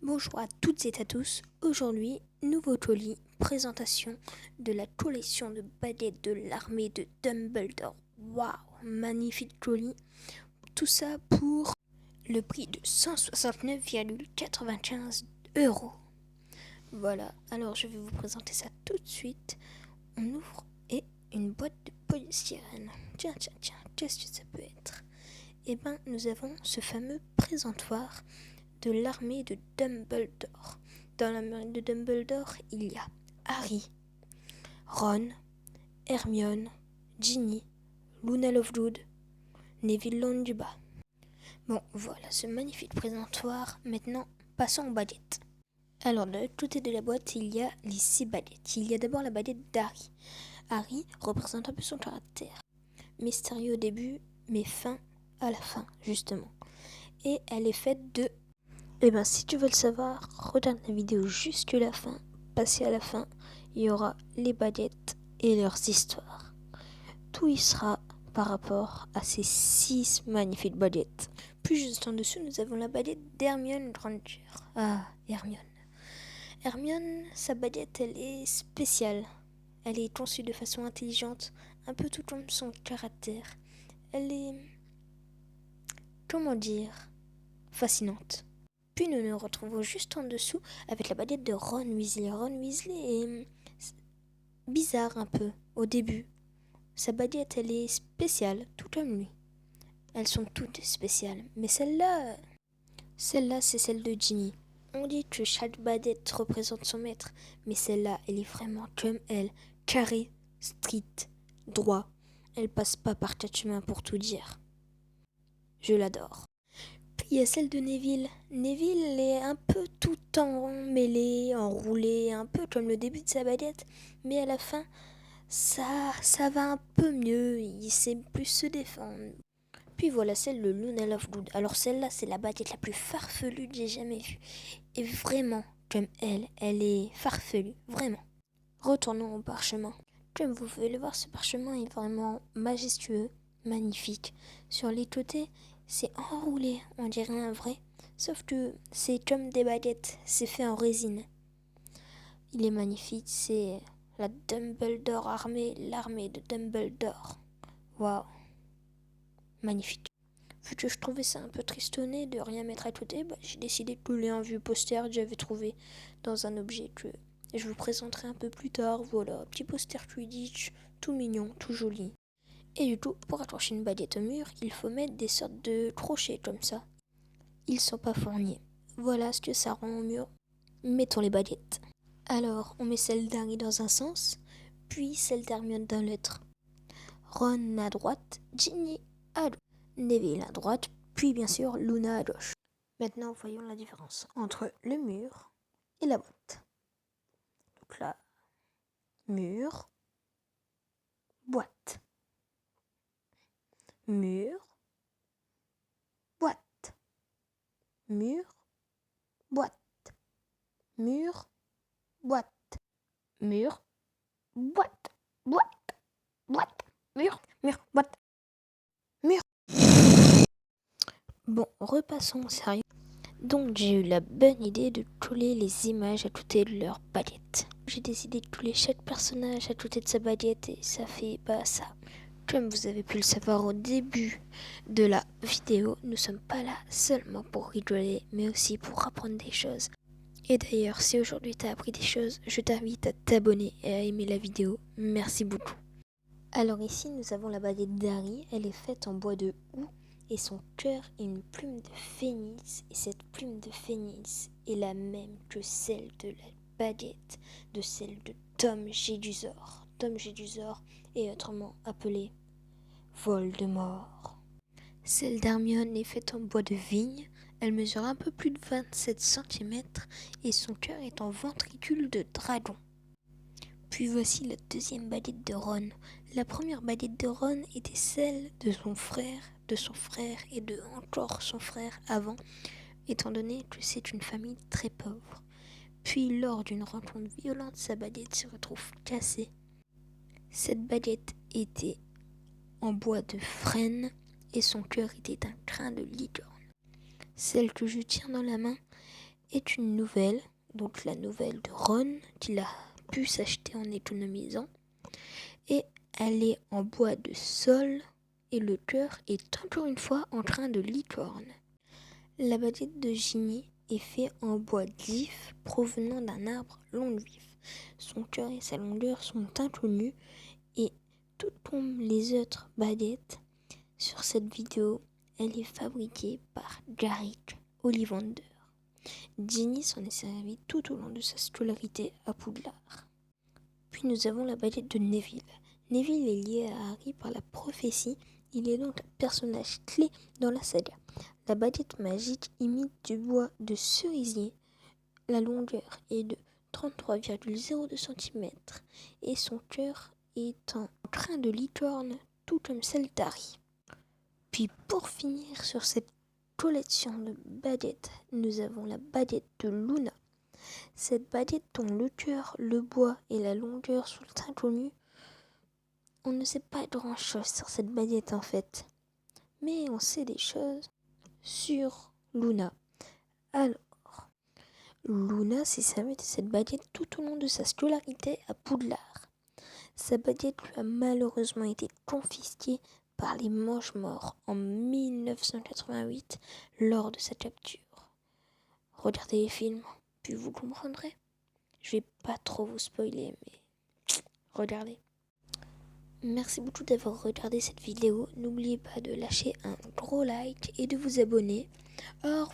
Bonjour à toutes et à tous. Aujourd'hui, nouveau colis, présentation de la collection de baguettes de l'armée de Dumbledore. Waouh, magnifique colis. Tout ça pour le prix de 169,95 €. Voilà, alors je vais vous présenter ça tout de suite. On ouvre et une boîte de polystyrène. Tiens, qu'est-ce que ça peut être? Eh bien, nous avons ce fameux présentoir de l'armée de Dumbledore. Dans l'armée de Dumbledore, il y a Harry, Ron, Hermione, Ginny, Luna Lovegood, Neville Londuba. Bon, voilà ce magnifique présentoir. Maintenant, passons aux baguettes. Alors, de l'autre côté de la boîte, il y a les 6 baguettes. Il y a d'abord la baguette d'Harry. Harry représente un peu son caractère. Mystérieux au début, mais fin à la fin, justement. Et elle est faite de... Eh bien, si tu veux le savoir, regarde la vidéo jusqu'à la fin. Passez à la fin, il y aura les baguettes et leurs histoires. Tout y sera par rapport à ces 6 magnifiques baguettes. Puis juste en dessous, nous avons la baguette d'Hermione Granger. Ah, Hermione. Hermione, sa baguette, elle est spéciale. Elle est conçue de façon intelligente, un peu tout comme son caractère. Elle est... comment dire, fascinante. Puis nous nous retrouvons juste en dessous avec la baguette de Ron Weasley. Ron Weasley est bizarre un peu au début. Sa baguette, elle est spéciale, tout comme lui. Elles sont toutes spéciales, mais celle-là, c'est celle de Ginny. On dit que chaque baguette représente son maître, mais celle-là, elle est vraiment comme elle, carrée, stricte, droit. Elle passe pas par quatre chemins pour tout dire. Je l'adore. Puis il y a celle de Neville. Neville est un peu tout emmêlé, enroulé, un peu comme le début de sa baguette, mais à la fin, ça va un peu mieux, il sait plus se défendre. Puis voilà celle de Luna Lovegood. Alors celle-là, c'est la baguette la plus farfelue que j'ai jamais vue. Et vraiment, comme elle est farfelue, vraiment. Retournons au parchemin. Comme vous pouvez le voir, ce parchemin est vraiment majestueux, magnifique. Sur les côtés, c'est enroulé, on dirait un vrai. Sauf que c'est comme des baguettes, c'est fait en résine. Il est magnifique, c'est la Dumbledore armée, l'armée de Dumbledore. Waouh, magnifique. Vu que je trouvais ça un peu tristonné de rien mettre à côté, j'ai décidé de coller un vieux poster que j'avais trouvé dans un objet que je vous présenterai un peu plus tard. Voilà, petit poster Quidditch, tout mignon, tout joli. Et du coup, pour accrocher une baguette au mur, il faut mettre des sortes de crochets comme ça. Ils sont pas fournis. Voilà ce que ça rend au mur. Mettons les baguettes. Alors, on met celle d'Harry dans un sens, puis celle d'Hermione dans l'autre. Ron à droite, Ginny à gauche, Neville à droite, puis bien sûr Luna à gauche. Maintenant, voyons la différence entre le mur et la boîte. Donc là, mur, boîte. Mur, boîte. Mur, boîte. Mur, boîte. Mur, boîte. Boîte, boîte. Mur, boîte. Mur. Bon, repassons au sérieux. Donc j'ai eu la bonne idée de coller les images à côté de leur baguette. J'ai décidé de coller chaque personnage à côté de sa baguette et ça fait ça. Comme vous avez pu le savoir au début de la vidéo, nous sommes pas là seulement pour rigoler, mais aussi pour apprendre des choses. Et d'ailleurs, si aujourd'hui tu as appris des choses, je t'invite à t'abonner et à aimer la vidéo. Merci beaucoup. Alors ici, nous avons la baguette d'Harry. Elle est faite en bois de houx. Et son cœur est une plume de phénix, et cette plume de phénix est la même que celle de la baguette, de celle de Tom Jedusor. Tom Jedusor est autrement appelé Voldemort. Celle d'Hermione est faite en bois de vigne, elle mesure un peu plus de 27 cm et son cœur est en ventricule de dragon. Puis voici la deuxième baguette de Ron. La première baguette de Ron était celle de son frère et de encore son frère avant, étant donné que c'est une famille très pauvre. Puis lors d'une rencontre violente, sa baguette se retrouve cassée. Cette baguette était en bois de frêne et son cœur était un crin de licorne. Celle que je tiens dans la main est une nouvelle, donc la nouvelle de Ron, qu'il a pu s'acheter en économisant. Et elle est en bois de sol et le cœur est encore une fois en train de licorne. La baguette de Ginny est faite en bois d'if provenant d'un arbre long vif. Son cœur et sa longueur sont inconnus et tout comme les autres baguettes sur cette vidéo, elle est fabriquée par Garrick Ollivander. Ginny s'en est servi tout au long de sa scolarité à Poudlard. Puis nous avons la baguette de Neville. Neville est lié à Harry par la prophétie, il est donc un personnage clé dans la saga. La baguette magique imite du bois de cerisier, la longueur est de 33,02 cm et son cœur est en train de licorne, tout comme celle d'Harry. Puis pour finir sur cette collection de baguettes, nous avons la baguette de Luna. Cette baguette dont le cœur, le bois et la longueur sont inconnus, on ne sait pas grand-chose sur cette baguette en fait, mais on sait des choses sur Luna. Alors, Luna s'est servie de cette baguette tout au long de sa scolarité à Poudlard. Sa baguette lui a malheureusement été confisquée par les Mange-Morts en 1988 lors de sa capture. Regardez les films, puis vous comprendrez. Je vais pas trop vous spoiler, mais regardez. Merci beaucoup d'avoir regardé cette vidéo. N'oubliez pas de lâcher un gros like et de vous abonner. Au revoir.